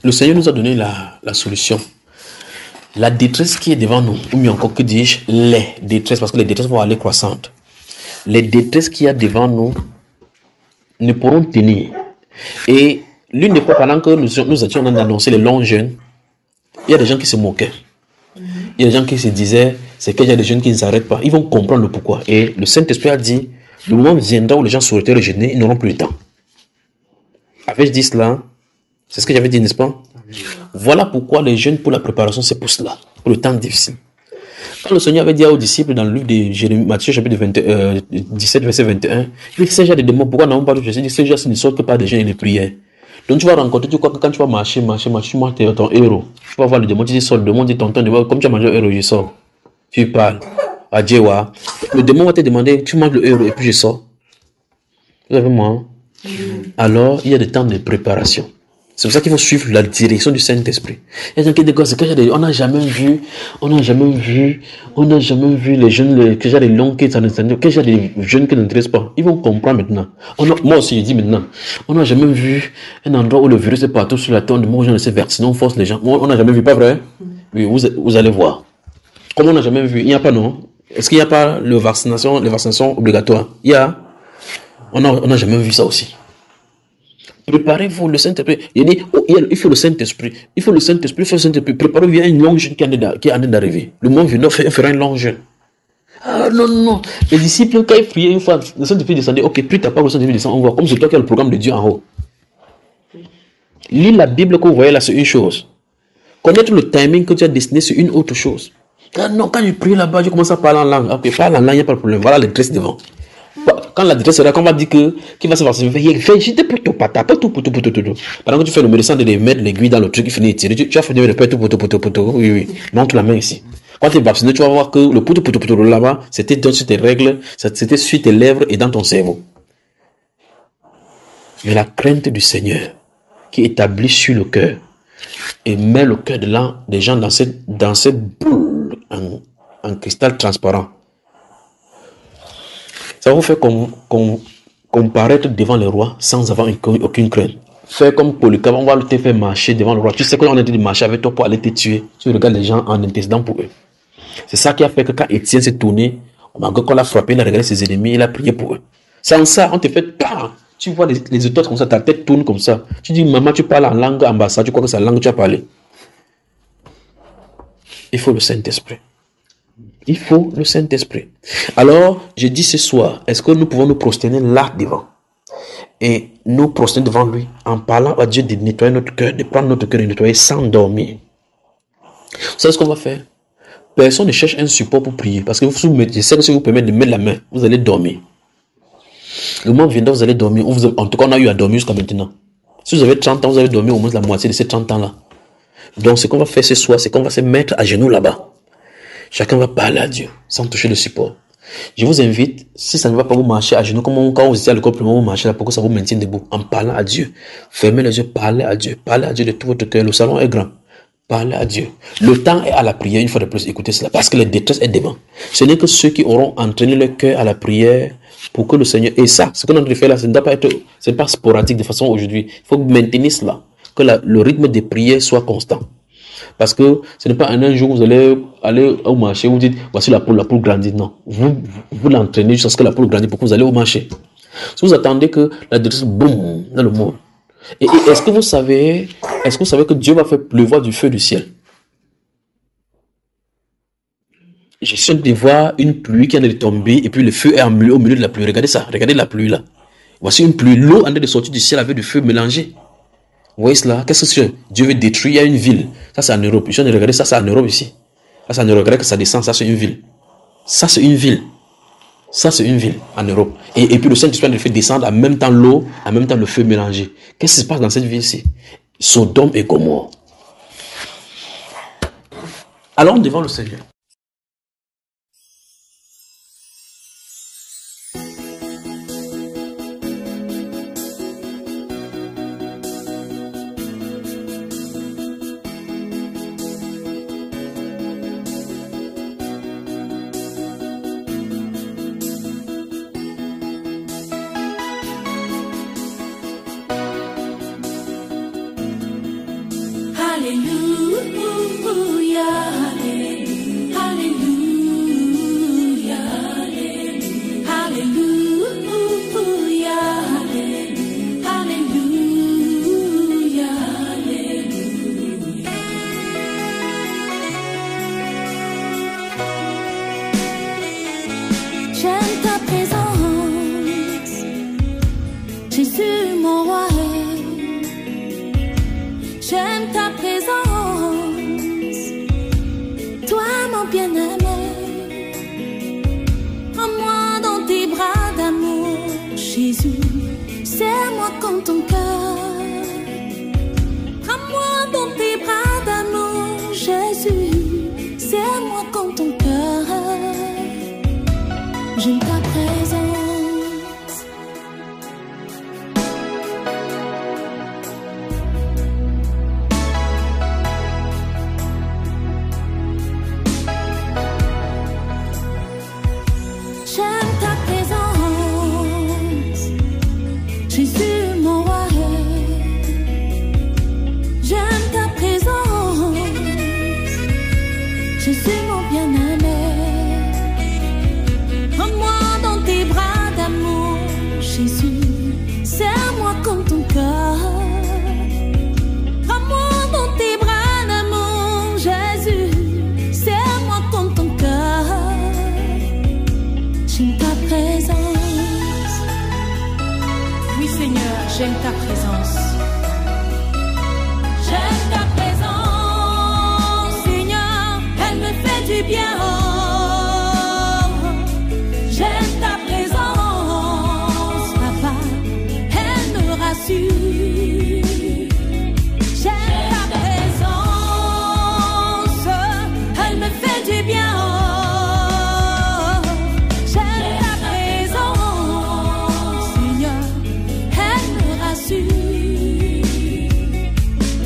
Le Seigneur nous a donné la solution. La détresse qui est devant nous, ou mieux encore que dis-je, les détresses, parce que les détresses vont aller croissantes. Les détresses qu'il y a devant nous ne pourront tenir. Et l'une des fois, pendant que nous étions en train d'annoncer les longs jeûnes, il y a des gens qui se moquaient. Il y a des gens qui se disaient, c'est qu'il y a des jeunes qui ne s'arrêtent pas. Ils vont comprendre le pourquoi. Et le Saint-Esprit a dit, le moment viendra où les gens souhaiteraient jeûner, ils n'auront plus le temps. Avais-je dit cela? C'est ce que j'avais dit, n'est-ce pas? Voilà pourquoi les jeûnes pour la préparation, c'est pour cela, pour le temps difficile. Quand le Seigneur avait dit aux disciples dans le livre de Jérémie, Matthieu chapitre 17, verset 21, il dit, ces gens de démons, pourquoi n'avons pas de Jésus? Il dit, ces gens ne sortent que par des jeûnes et des prières. Donc tu vas rencontrer, tu crois que quand tu vas marcher, tu manges ton héros. Tu vas voir le démon, tu dis, sors, le démon dit, tonton, comme tu as mangé le héros, je sors. Tu parles. Adjewa. Le démon va te demander, tu manges le héros et puis je sors. Vous avez moi? Alors, il y a des temps de préparation. C'est pour ça qu'il faut suivre la direction du Saint-Esprit. Il y a des gens qui disent, on n'a jamais vu les jeunes, que j'ai des longs qui que j'ai des jeunes qui n'intéressent pas. Ils vont comprendre maintenant. Moi aussi, je dis maintenant, on n'a jamais vu un endroit où le virus est partout sur la terre, moi, je ne sais vacciner, on force les gens. On n'a jamais vu, pas vrai? Oui, vous allez voir. Comme on n'a jamais vu, il n'y a pas, non? Est-ce qu'il n'y a pas les vaccinations obligatoires? Il y a. On n'a jamais vu ça aussi. Préparez-vous, le Saint-Esprit. Il dit, il faut le Saint-Esprit. Il faut le Saint-Esprit. Préparez-vous, il y a une longue jeûne qui est en train d'arriver. Le monde vient fera une longue jeûne. Ah non. Les disciples, quand ils priaient une fois, le Saint-Esprit descendait. Ok, prie ta part, le Saint-Esprit descend. On voit comme c'est toi qui as le programme de Dieu en haut. Lire la Bible que vous voyez là, c'est une chose. Connaître le timing que tu as destiné, c'est une autre chose. Ah non, quand je prie là-bas, je commence à parler en langue. Ok, parle en langue, il n'y a pas de problème. Voilà les dresses devant. Quand la détresse sera, qu'on va dire qu'il va se vacciner, j'étais plutôt pata, pas tout. Pendant que tu fais le médecin de mettre l'aiguille dans le truc, il finit de tirer, tu vas finir de faire tout. Oui. Montre la main ici. Quand tu es vacciné, tu vas voir que le tout là-bas, c'était sur tes règles, c'était sur tes lèvres et dans ton cerveau. Mais la crainte du Seigneur, qui établit sur le cœur, et met le cœur des gens dans cette boule en cristal transparent, ça vous fait comparaître devant le roi sans avoir aucune crainte. Faire comme Polycarpe, on va te faire marcher devant le roi. Tu sais qu'on est en train de marcher avec toi pour aller te tuer. Tu regardes les gens en intercédant pour eux. C'est ça qui a fait que quand Étienne s'est tourné, malgré qu'on l'a frappé, il a regardé ses ennemis, il a prié pour eux. Sans ça, on te fait pas. Tu vois les autres comme ça, ta tête tourne comme ça. Tu dis, maman, tu parles en langue ambassade, tu crois que c'est la langue que tu as parlé. Il faut le Saint-Esprit. Il faut le Saint-Esprit. Alors, je dis ce soir, est-ce que nous pouvons nous prosterner là devant et nous prosterner devant lui en parlant à Dieu de nettoyer notre cœur, de prendre notre cœur et de nettoyer sans dormir. Vous savez ce qu'on va faire? Personne ne cherche un support pour prier parce que je sais que si vous permettez de mettre la main, vous allez dormir. Le moment viendra, vous allez dormir. En tout cas, on a eu à dormir jusqu'à maintenant. Si vous avez 30 ans, vous avez dormi au moins la moitié de ces 30 ans-là. Donc, ce qu'on va faire ce soir, c'est qu'on va se mettre à genoux là-bas. Chacun va parler à Dieu sans toucher le support. Je vous invite, si ça ne va pas vous marcher à genoux, comme quand vous étiez à l'école, vous marchez là pour que ça vous maintienne debout, en parlant à Dieu. Fermez les yeux, parlez à Dieu de tout votre cœur. Le salon est grand. Parlez à Dieu. Le temps est à la prière, une fois de plus, écoutez cela, parce que la détresse est devant. Ce n'est que ceux qui auront entraîné leur cœur à la prière pour que le Seigneur. Et ça, ce qu'on a fait là, ce ne doit pas être, c'est pas sporadique de façon aujourd'hui. Il faut maintenir cela, que le rythme des prières soit constant. Parce que ce n'est pas un jour où vous allez aller au marché, vous dites, voici la poule grandit. Non, vous l'entraînez jusqu'à ce que la poule grandisse pour que vous allez au marché. Si vous attendez que la détresse, boum, dans le monde. Et est-ce que vous savez que Dieu va faire pleuvoir du feu du ciel? Je suis en train de voir une pluie qui est en train de tomber et puis le feu est au milieu de la pluie. Regardez ça, regardez la pluie là. Voici une pluie, l'eau en train de sortir du ciel avec du feu mélangé. Vous voyez cela? Qu'est-ce que c'est? Dieu veut détruire, il y a une ville. Ça, c'est en Europe. Je viens de regarder ça, c'est en Europe ici. Ça, c'est en Europe. Regardez que ça descend, ça, c'est une ville. Ça, c'est une ville. Ça, c'est une ville en Europe. Et puis le Saint-Esprit le fait descendre en même temps l'eau, en même temps le feu mélangé. Qu'est-ce qui se passe dans cette ville-ci? Sodome et Gomorrhe. Allons devant le Seigneur. J'aime ta présence, Jésus mon roi. J'aime ta présence, toi mon bien-aimé. Prends-moi dans tes bras d'amour, Jésus. Serre-moi comme ton cœur. Prends-moi dans tes bras d'amour, Jésus. Serre-moi comme ton cœur. J'aime ta présence. J'aime ta présence, Jésus mon roi. J'aime ta présence, Jésus mon bien-aimé. Prends-moi dans tes bras d'amour, Jésus. Serre-moi comme ton cœur. Prends-moi dans tes bras d'amour, Jésus. Serre-moi comme ton cœur. J'aime ta présence. Oui Seigneur, j'aime ta présence. J'aime ta présence, Seigneur. Elle me fait du bien. J'aime ta présence, Papa. Elle me rassure. J'aime ta présence. Elle me fait du bien. J'aime ta présence, Seigneur. Elle me rassure.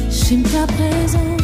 J'aime ta présence.